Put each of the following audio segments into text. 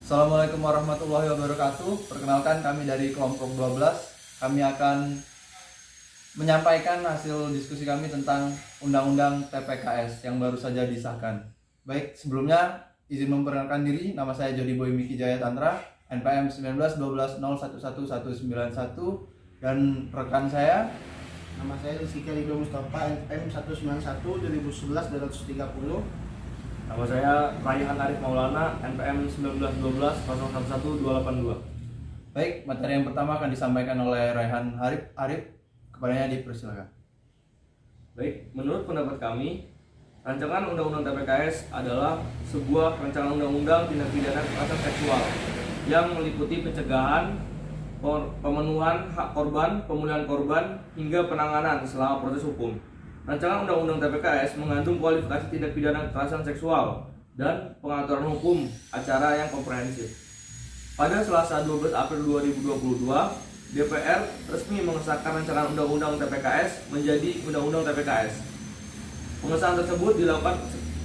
Assalamualaikum warahmatullahi wabarakatuh. Perkenalkan, kami dari kelompok 12. Kami akan menyampaikan hasil diskusi kami tentang Undang-Undang TPKS yang baru saja disahkan. Baik, sebelumnya izin memperkenalkan diri. Nama saya Jody Boy Miki Jaya Tantra, NPM 1912011191, dan rekan saya. Nama saya Rizky Rido Mustafa, NPM 191 2011 230. Nama saya Raihan Arif Maulana, NPM 1912 011282. Baik, materi yang pertama akan disampaikan oleh Raihan Arif. Kepadanya dipersilakan. Baik, menurut pendapat kami, rancangan Undang-Undang TPKS adalah sebuah rancangan undang-undang tindak pidana kekerasan seksual yang meliputi pencegahan, pemenuhan hak korban, pemulihan korban, hingga penanganan selama proses hukum. Rancangan Undang-Undang TPKS mengandung kualifikasi tindak pidana kekerasan seksual dan pengaturan hukum acara yang komprehensif. Pada Selasa 12 April 2022, DPR resmi mengesahkan rancangan Undang-Undang TPKS menjadi Undang-Undang TPKS. Pengesahan tersebut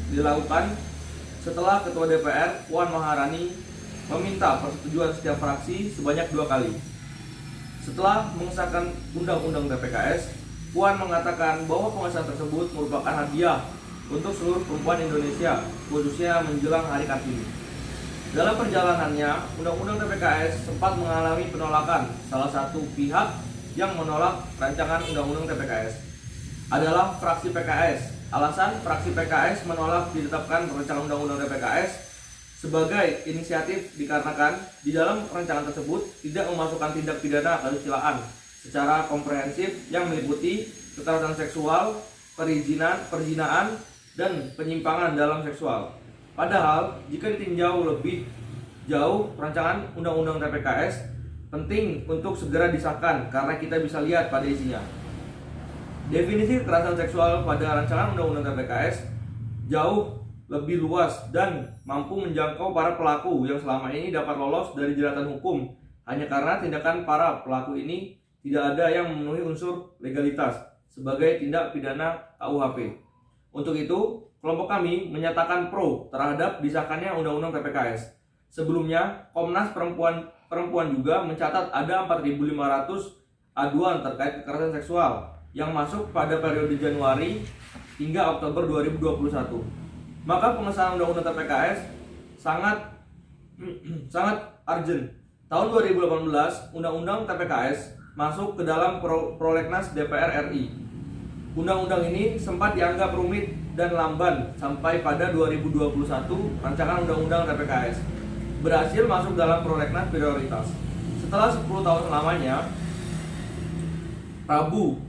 dilakukan setelah Ketua DPR Puan Maharani meminta persetujuan setiap fraksi sebanyak 2 kali. Setelah mengesahkan Undang-Undang TPKS, Puan mengatakan bahwa pengesahan tersebut merupakan hadiah untuk seluruh perempuan Indonesia, khususnya menjelang Hari Kartini. Dalam perjalanannya, Undang-Undang TPKS sempat mengalami penolakan. Salah satu pihak yang menolak rancangan Undang-Undang TPKS adalah fraksi PKS. Alasan fraksi PKS menolak ditetapkan rancangan Undang-Undang TPKS sebagai inisiatif dikarenakan di dalam rancangan tersebut tidak memasukkan tindak pidana kesusilaan secara komprehensif yang meliputi kekerasan seksual, perzinahan, dan penyimpangan dalam seksual. Padahal, jika ditinjau lebih jauh, rancangan Undang-Undang TPKS penting untuk segera disahkan karena kita bisa lihat pada isinya. Definisi kekerasan seksual pada rancangan Undang-Undang TPKS jauh lebih luas dan mampu menjangkau para pelaku yang selama ini dapat lolos dari jeratan hukum hanya karena tindakan para pelaku ini tidak ada yang memenuhi unsur legalitas sebagai tindak pidana KUHP. Untuk itu, kelompok kami menyatakan pro terhadap disahkannya Undang-Undang TPKS. Sebelumnya, Komnas Perempuan juga mencatat ada 4.500 aduan terkait kekerasan seksual yang masuk pada periode Januari hingga Oktober 2021. Maka pengesahan Undang-Undang TPKS sangat urgent. Tahun 2018, Undang-Undang TPKS masuk ke dalam prolegnas DPR RI. Undang-undang ini sempat dianggap rumit dan lamban sampai pada 2021 rancangan Undang-Undang TPKS berhasil masuk dalam prolegnas prioritas. Setelah 10 tahun lamanya, Rabu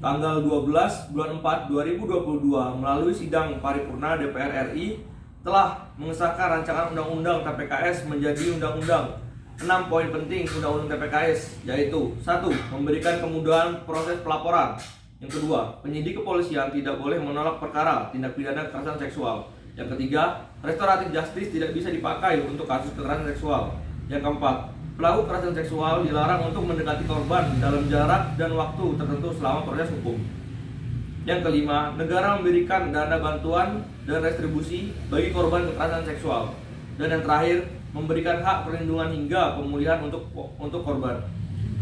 tanggal 12 bulan 4 2022 melalui sidang paripurna DPR RI telah mengesahkan rancangan Undang-Undang TPKS menjadi undang-undang. 6 poin penting Undang-Undang TPKS yaitu: 1. Memberikan kemudahan proses pelaporan. Yang kedua, penyidik kepolisian tidak boleh menolak perkara tindak pidana kekerasan seksual. Yang ketiga, restoratif justice tidak bisa dipakai untuk kasus kekerasan seksual. Yang keempat, pelaku kekerasan seksual dilarang untuk mendekati korban dalam jarak dan waktu tertentu selama proses hukum. Yang kelima, negara memberikan dana bantuan dan retribusi bagi korban kekerasan seksual. Dan yang terakhir, memberikan hak perlindungan hingga pemulihan untuk korban.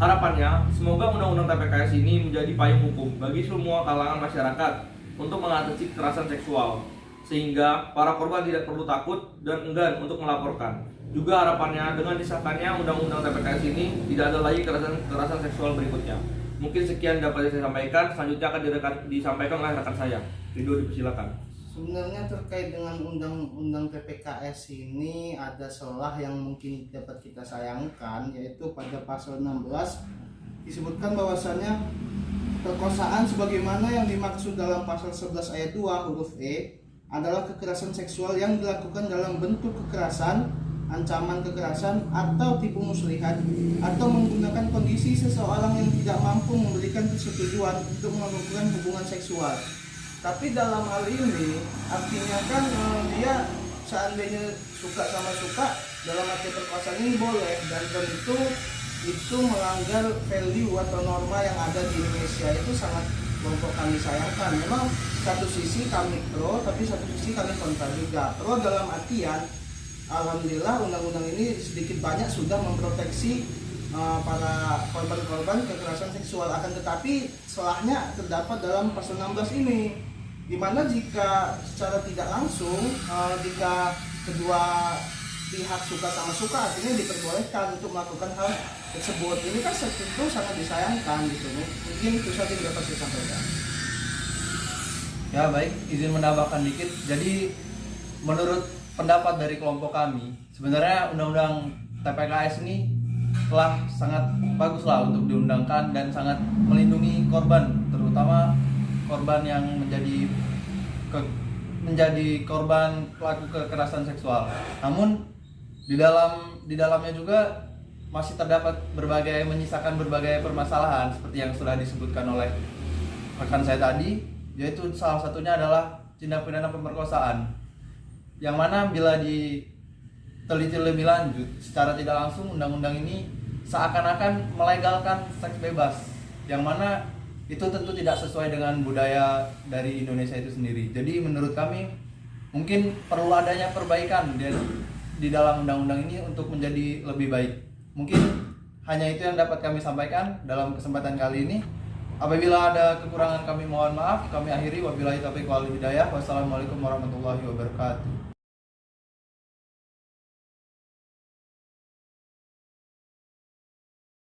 Harapannya, semoga Undang-Undang TPKS ini menjadi payung hukum bagi semua kalangan masyarakat untuk mengatasi kekerasan seksual, sehingga para korban tidak perlu takut dan enggan untuk melaporkan. Juga harapannya dengan disahkannya Undang-Undang TPKS ini tidak ada lagi kekerasan seksual berikutnya. Mungkin sekian dapat saya sampaikan. Selanjutnya akan disampaikan oleh rekan saya. Rido, dipersilakan. Sebenarnya terkait dengan Undang-Undang TPKS ini ada celah yang mungkin dapat kita sayangkan, yaitu pada pasal 16 disebutkan bahwasannya perkosaan sebagaimana yang dimaksud dalam pasal 11 ayat 2 huruf E adalah kekerasan seksual yang dilakukan dalam bentuk kekerasan, ancaman kekerasan, atau tipu muslihat, atau menggunakan kondisi seseorang yang tidak mampu memberikan persetujuan untuk melakukan hubungan seksual. Tapi dalam hal ini artinya kan dia seandainya suka sama suka dalam arti perkosaan ini boleh, dan tentu itu melanggar value atau norma yang ada di Indonesia. Itu sangat kelompok kami sayangkan. Memang satu sisi kami pro, tapi satu sisi kami kontra juga. Pro dalam artian alhamdulillah undang-undang ini sedikit banyak sudah memproteksi para korban-korban kekerasan seksual. Akan tetapi celahnya terdapat dalam pasal 16 ini, di mana jika secara tidak langsung jika kedua pihak suka sama suka, artinya diperbolehkan untuk melakukan hal tersebut. Ini kan tentu sangat disayangkan gitu. Mungkin itu saja yang dapat saya sampaikan. Ya baik, izin menambahkan dikit. Jadi menurut pendapat dari kelompok kami, sebenarnya undang-undang TPKS ini telah sangat bagus lah untuk diundangkan dan sangat melindungi korban, terutama korban yang menjadi korban pelaku kekerasan seksual. Namun di dalamnya juga masih terdapat menyisakan berbagai permasalahan seperti yang sudah disebutkan oleh rekan saya tadi, yaitu salah satunya adalah tindak pidana pemerkosaan, yang mana bila diteliti lebih lanjut secara tidak langsung undang-undang ini seakan-akan melegalkan seks bebas, yang mana itu tentu tidak sesuai dengan budaya dari Indonesia itu sendiri. Jadi menurut kami mungkin perlu adanya perbaikan di dalam undang-undang ini untuk menjadi lebih baik. Mungkin hanya itu yang dapat kami sampaikan dalam kesempatan kali ini. Apabila ada kekurangan kami mohon maaf. Kami akhiri, wabillahi taufiq wal hidayah. Wassalamualaikum warahmatullahi wabarakatuh.